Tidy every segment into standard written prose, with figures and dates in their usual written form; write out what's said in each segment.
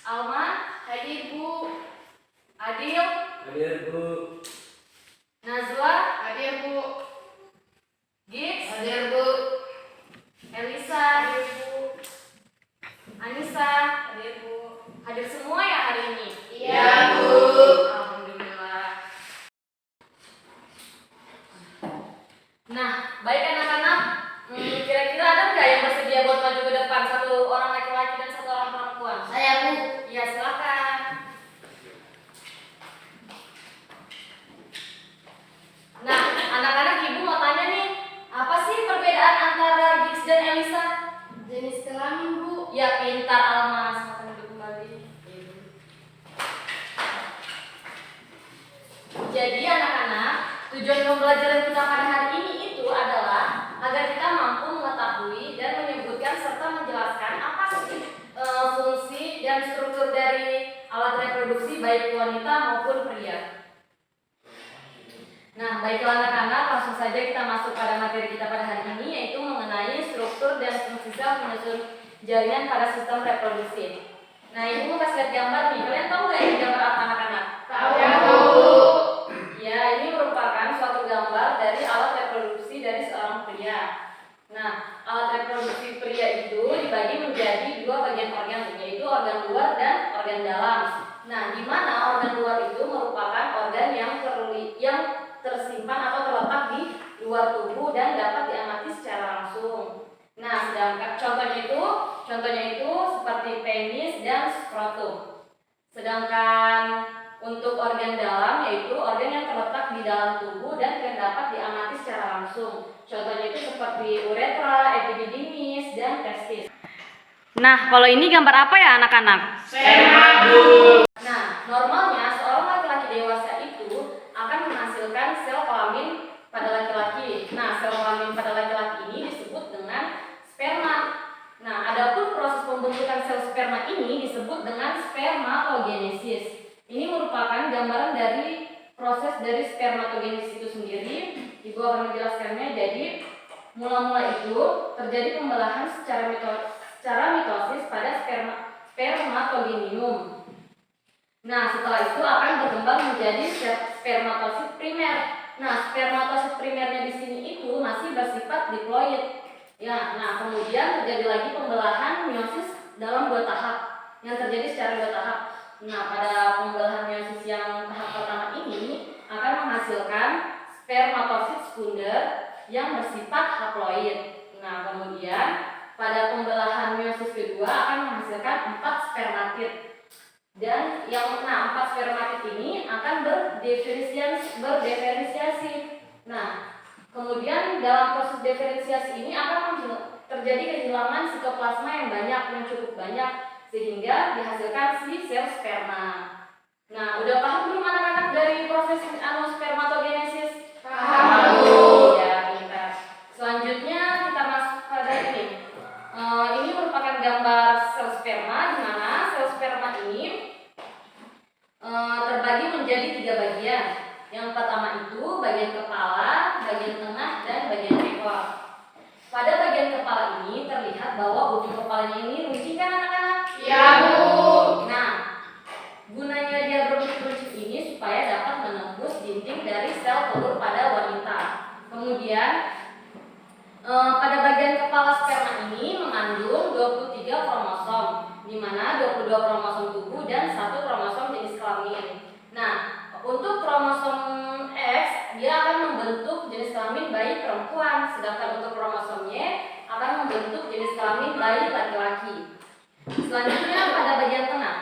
Alma, hadir Bu. Adil, Hadir Bu. Nazwa, Hadir Bu. Gibbs, Hadir Bu. Elisa, hadir Bu. Anissa, hadir Bu. Hadir semua ya hari ini? Iya Bu. Alhamdulillah. Nah, baik anak-anak, kira-kira ada nggak yang bersedia buat maju ke depan? Satu orang laki-laki dan satu orang perempuan. Saya Bu. Iya, silakan. Nah, anak-anak, ibu mau tanya nih, apa sih perbedaan antara Gibbs dan Elisa? Jenis kelamin Bu. Ya, pintar Alma. Silakan duduk kembali. Jadi anak-anak, tujuan pembelajaran kita pada hari ini itu adalah agar kita mampu mengetahui dan menyebutkan serta menjelaskan apa sih fungsi dan struktur dari alat reproduksi baik wanita maupun pria. Nah, baiklah anak-anak, langsung saja kita masuk pada materi kita pada hari ini, yaitu mengenai struktur dan fungsi sel penyusun jaringan pada sistem reproduksi. Nah, ibu mau kasih lihat gambar nih. Kalian tahu nggak ini gambar apa anak-anak? Tahu ya Bu. Ya, ini merupakan suatu gambar dari alat reproduksi dari seorang pria. Nah, alat reproduksi pria itu dibagi menjadi dua bagian organ, yaitu organ luar dan organ dalam. Nah, di mana organ luar itu merupakan organ yang tersimpan atau terletak di luar tubuh dan dapat diamati secara langsung. Nah, sedangkan contohnya itu seperti penis dan skrotum. Sedangkan untuk organ dalam yaitu organ yang terletak di dalam tubuh dan yang dapat diamati secara langsung. Contohnya itu seperti uretra, epididymis, dan testis. Nah, kalau ini gambar apa ya anak-anak? Sperma Bu. Nah, normalnya seorang laki-laki dewasa itu akan menghasilkan sel kelamin pada laki-laki. Nah, sel kelamin pada laki-laki ini disebut dengan sperma. Nah, adapun proses pembentukan sel sperma ini disebut dengan spermatogenesis. Ini merupakan gambaran dari proses dari spermatogenesis itu sendiri. Ibu akan menjelaskannya. Jadi, mula-mula itu terjadi pembelahan secara mitosis pada spermatogenium. Nah, setelah itu akan berkembang menjadi spermatosit primer. Nah, spermatosit primernya di sini itu masih bersifat diploid. Ya, nah kemudian terjadi lagi pembelahan meiosis dalam dua tahap yang terjadi secara dua tahap. Nah, pada pembelahan meiosis yang tahap pertama ini akan menghasilkan spermatosit sekunder yang bersifat haploid. Nah, kemudian pada pembelahan meiosis kedua akan menghasilkan 4 spermatid. Dan yang 4 spermatid ini akan berdiferensiasi. Nah, kemudian dalam proses diferensiasi ini akan terjadi kehilangan sitoplasma yang banyak, yang cukup banyak, sehingga dihasilkan si sel sperma. Nah, udah paham belum anak-anak dari proses spermatogenesis? Paham Bu. Ya, pintar. Selanjutnya kita masuk pada ini. Ini merupakan gambar sel sperma, di mana sel sperma ini terbagi menjadi 3 bagian. Yang pertama itu bagian kepala, bagian tengah, dan bagian ekor. Pada bagian kepala ini terlihat bahwa ujung kepalanya ini runcing kan anak-anak? Iya Bu. Nah, gunanya dia beruncing ini supaya dapat menembus dinding dari sel telur pada wanita. Kemudian pada bagian kepala sperma ini mengandung 23 kromosom, di mana 22 kromosom tubuh dan 1 kromosom jenis kelamin. Nah, untuk kromosom X dia akan membentuk jenis kelamin bayi perempuan, sedangkan untuk kromosom Y akan membentuk jenis kelamin bayi laki-laki. Selanjutnya pada bagian tengah.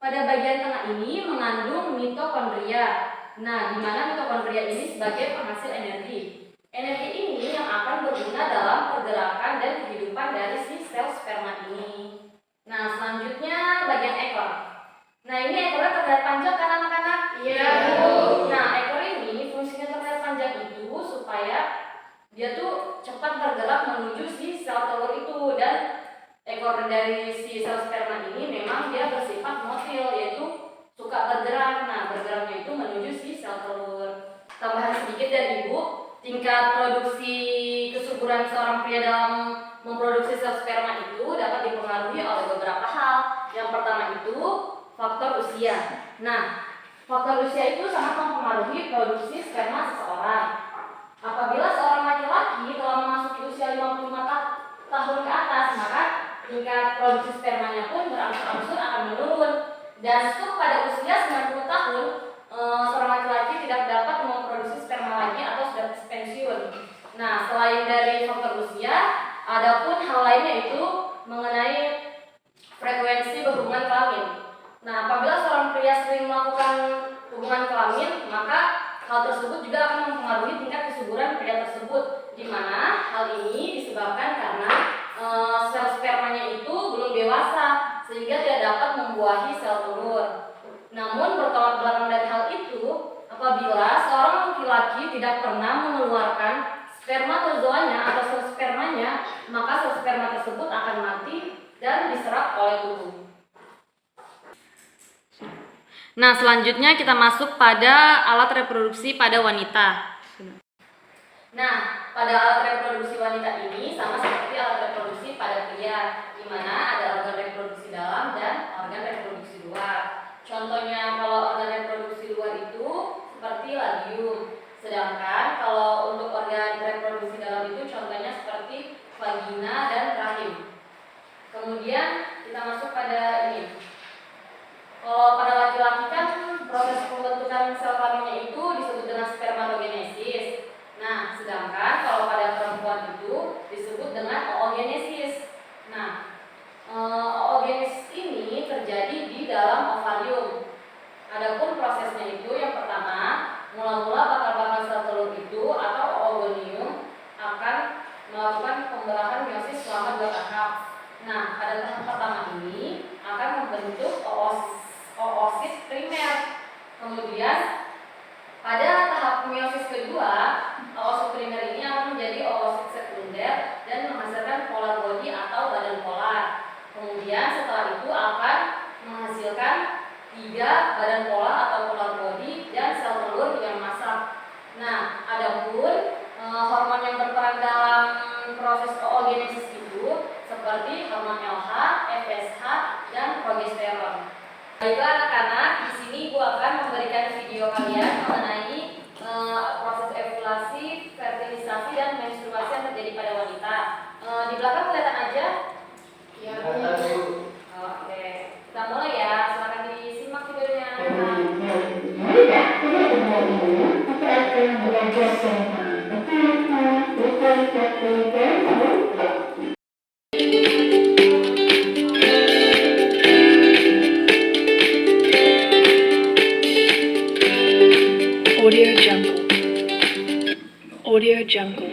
Pada bagian tengah ini mengandung mitokondria. Nah, di mana mitokondria ini sebagai penghasil energi. Energi ini yang akan berguna dalam pergerakan dan kehidupan dari si sel sperma ini. Nah, selanjutnya bagian ekor. Nah, ini ekornya terlihat panjang kan anak-anak? Iya Bu. Nah, ekor ini fungsinya terlihat panjang itu supaya dia tuh cepat bergerak menuju si sel telur itu, dan ekor dari si sel sperma ini memang dia bersifat motil, yaitu suka bergerak. Nah, bergeraknya itu menuju si sel telur. Tambahan sedikit dari Ibu, tingkat produksi kesuburan seorang pria dalam memproduksi sel sperma itu dapat dipengaruhi oleh beberapa hal. Yang pertama itu itu faktor usia. Nah, faktor usia itu sangat mempengaruhi produksi sperma seseorang. Apabila seorang laki-laki telah memasuki usia 55 tahun ke atas, maka tingkat produksi spermanya pun berangsur-angsur akan menurun. Dan stuk pada usia 90 tahun, seorang laki-laki tidak dapat memproduksi sperma lagi atau sudah pensiun. Nah, selain dari faktor usia, ada pun hal lainnya itu mengenai frekuensi berhubungan kelamin. Nah, apabila seorang pria sering melakukan hubungan kelamin, maka hal tersebut juga akan mempengaruhi tingkat kesuburan pria tersebut, di mana hal ini disebabkan karena sel spermanya itu belum dewasa sehingga tidak dapat membuahi sel telur. Namun bertolak belakang dari hal itu, apabila seorang laki-laki tidak pernah mengeluarkan spermatozoanya atau sel spermanya, maka sel sperma tersebut akan mati dan diserap oleh tubuh. Nah, selanjutnya kita masuk pada alat reproduksi pada wanita. Nah, pada alat reproduksi wanita ini sama seperti alat reproduksi pada pria, di mana ada organ reproduksi dalam dan organ reproduksi luar. Contohnya kalau organ reproduksi luar itu seperti labium. Sedangkan kalau untuk organ reproduksi dalam itu contohnya seperti vagina dan rahim. Kemudian kita masuk pada ini. Kalau pada laki-laki kan proses pembentukan sel kelaminnya itu disebut dengan spermatogenesis. Nah, sedangkan kalau pada perempuan itu disebut dengan oogenesis. Nah, oogenesis ini terjadi di dalam ovarium. Adapun prosesnya itu yang pertama, mula-mula bakal-bakal sel telur itu atau oogonium akan melakukan pembelahan meiosis selama 2 tahap. Nah, pada tahap pertama ini akan membentuk oosit primer. Kemudian pada tahap meiosis kedua, oosit primer ini akan menjadi oosit sekunder dan menghasilkan polar body atau badan polar. Kemudian setelah itu akan menghasilkan 3 badan polar atau polar body dan sel telur yang masak. Nah, adapun hormon yang berperan dalam proses oogenesis itu seperti hormon LH, FSH, dan progesteron. Baiklah anak-anak, di sini Ibu akan memberikan video kalian mengenai proses ovulasi, fertilisasi, dan menstruasi yang terjadi pada wanita. Di belakang kelihatan aja? Ya. Oke, kita mulai ya. Silakan disimak videonya. Audio Jungle. Audio Jungle.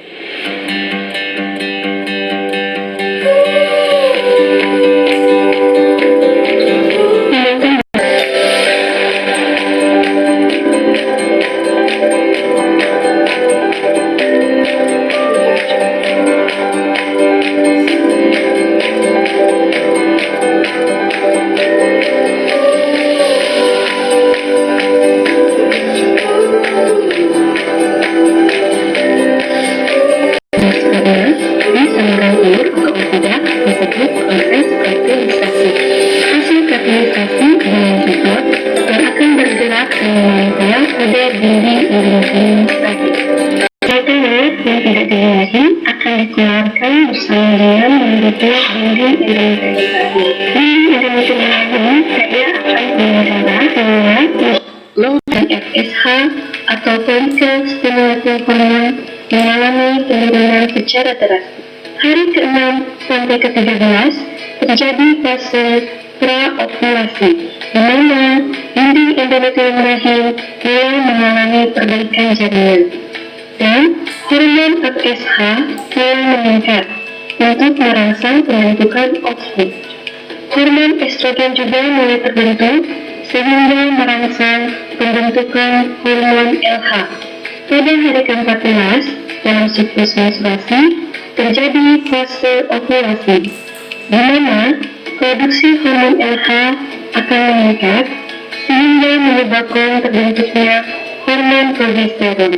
FSH atau follicle stimulating hormone mengalami penurunan secara drastis. Hari ke-6 sampai ke-13 terjadi fase praovulasi, di mana dinding endometrium rahim mulai mengalami perbaikan jaringan, dan hormon FSH mulai meningkat untuk merangsang pembentukan ovum. Hormon estrogen juga mulai terbentuk sehingga merangsang pembentukan hormon LH. Pada hari ke-14 dalam siklus menstruasi terjadi fase ovulasi, di mana produksi hormon LH akan meningkat sehingga menyebabkan terbentuknya hormon progesteron.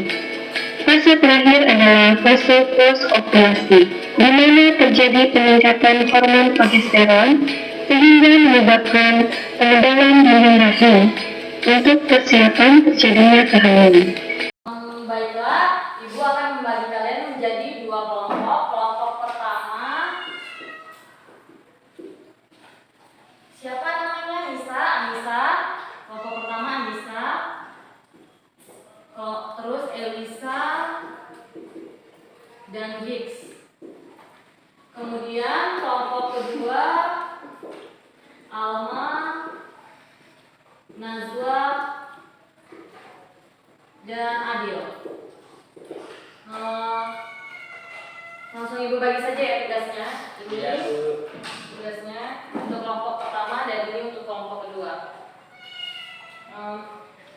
Fase terakhir adalah fase post-ovulasi, di mana terjadi peningkatan hormon progesteron sehingga menyebabkan penebalan dinding rahim untuk persiapan terjadinya kehamilan. Baiklah, Ibu akan membagi kalian menjadi dua kelompok. Kelompok pertama, siapa namanya? Anissa. Kelompok pertama Anissa. Terus Elisa dan Hicks. Kemudian kelompok kedua Alma, Nazwa, dan Adil. Langsung Ibu bagi saja ya tugasnya. Ini tugasnya untuk kelompok pertama dan ini untuk kelompok kedua.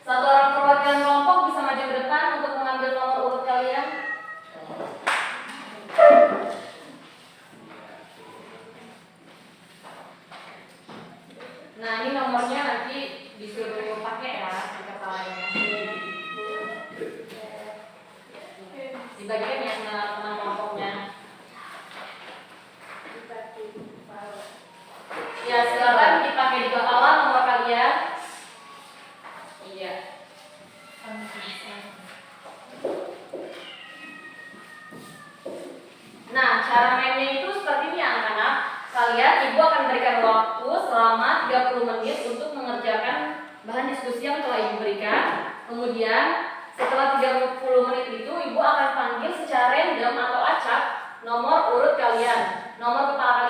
Satu orang perwakilan kelompok bisa maju ke depan untuk mengambil nomor urut kalian. Nah, ini nomornya nanti disuruh pakai ya di kepalanya. Dibagikan ya sama teman kelompoknya. Ya, silakan dipakai di kepala nomor kalian. Iya. Nah, cara mainnya itu seperti ini anak-anak. Kalian, Ibu akan berikan waktu selama 30 menit untuk mengerjakan bahan diskusi yang telah Ibu berikan. Kemudian, setelah 30 menit itu, Ibu akan panggil secara random atau acak nomor urut kalian, nomor kepala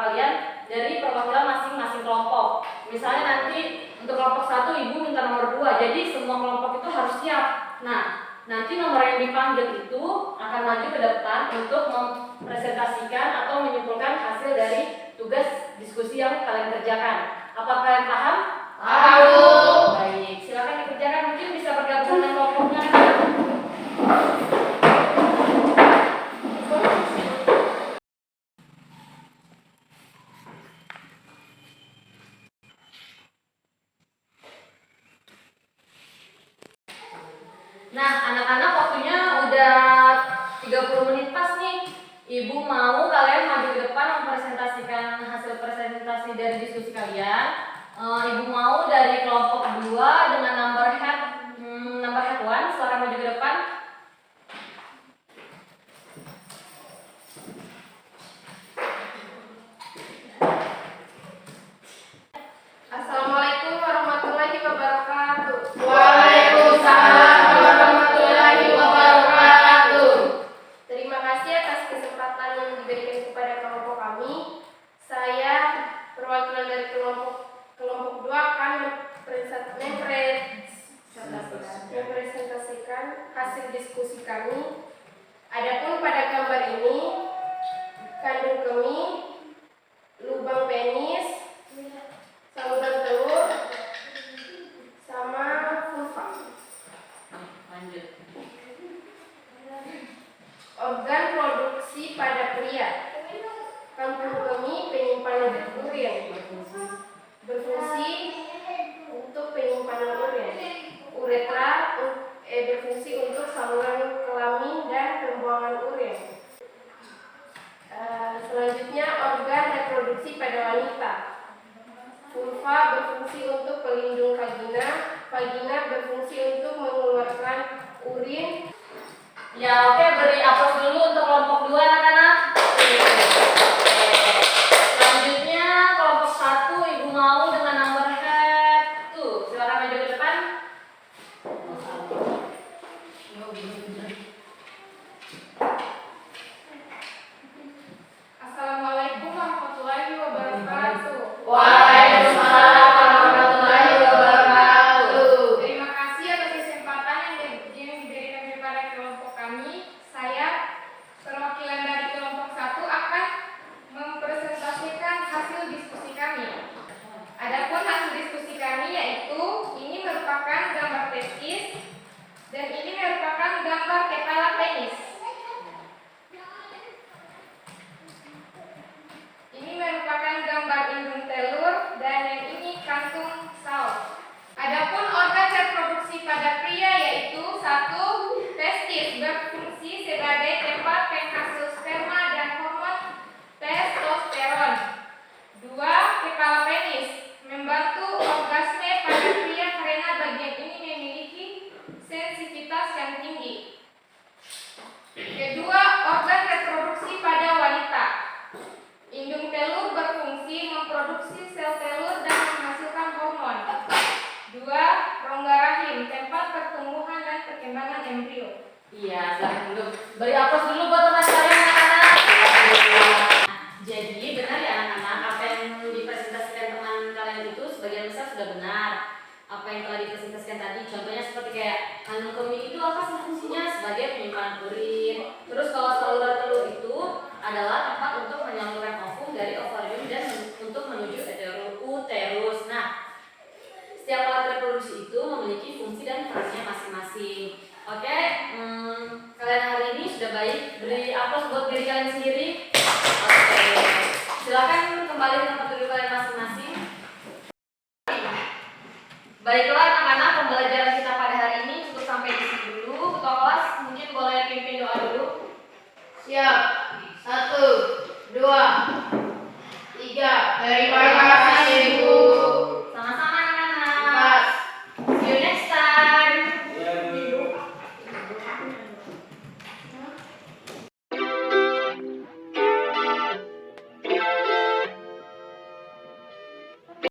kalian dari perwakilan masing-masing kelompok. Misalnya nanti untuk kelompok 1 Ibu minta nomor 2, jadi semua kelompok itu harus siap. Nah, nanti nomor yang dipanggil itu akan maju ke depan untuk mempresentasikan atau menyimpulkan hasil dari tugas diskusi yang kalian kerjakan. Apakah kalian paham? Paham. Baik, silakan dikerjakan. Mungkin bisa bergabung dengan kelompoknya. Nah, anak-anak waktunya udah 30 menit pas nih. Ibu mau kalian maju ke depan mempresentasikan hasil presentasi dari diskusi kalian. Ibu mau dari kelompok 2 dengan number head 1, silakan maju ke depan. Assalamualaikum warahmatullahi wabarakatuh. Waalaikumsalam warahmatullahi wabarakatuh. Terima kasih atas kesempatan yang diberikan kepada kelompok kami. Saya perwakilan dari kelompok 2 akan mempresentasikan hasil diskusi kami. Adapun pada gambar ini, kandung kemih, lubang penis, saluran telur, sama vulva. Lanjut. Organ produksi pada pria. Kandung kemih penyimpanan urin, berfungsi untuk penyimpanan urin. Uretra berfungsi untuk saluran kelamin dan pembuangan urin. Selanjutnya organ reproduksi pada wanita. Vulva berfungsi untuk pelindung vagina. Vagina berfungsi untuk mengeluarkan urin. Ya, oke, beri aplaus dulu untuk kelompok 2 anak-anak. Selanjutnya kelompok 1 Ibu mau dengan nomor head. Tuh, silakan maju ke depan. Assalamualaikum warahmatullahi wabarakatuh. Waalaikumsalam warahmatullahi wabarakatuh. Terima kasih atas kesempatan yang diberikan kepada kelompok kami. Saya perwakilan dari kelompok 1 akan mempresentasikan hasil diskusi kami. Adapun hasil diskusi kami yaitu ini merupakan gambar testis dan ini merupakan gambar kepala penis. Ini merupakan gambar indung telur dan yang ini kantung saus. Adapun organ reproduksi pada pria yaitu 1. Testis berfungsi sebagai tempat penghasil sperma dan hormon testosteron. 2. sudah benar. Apa yang telah dipresentasikan tadi, contohnya seperti kayak kandung kemih itu apa sih fungsinya? Sebagai penyimpanan urin. Terus kalau saluran telur itu adalah tempat untuk menyalurkan ovum dari ovarium dan untuk menuju uterus. Nah, setiap alat reproduksi itu memiliki fungsi dan perannya masing-masing. Oke, kalian hari ini sudah baik. Beri aplaus buat diri kalian sendiri. Oke, silakan kembali ke tempat duduk kalian masing-masing. Baiklah anak-anak, pembelajaran kita pada hari ini cukup sampai di sini dulu. Ketua kelas mungkin boleh pimpin doa dulu. Siap. 1, 2, 3. Daripada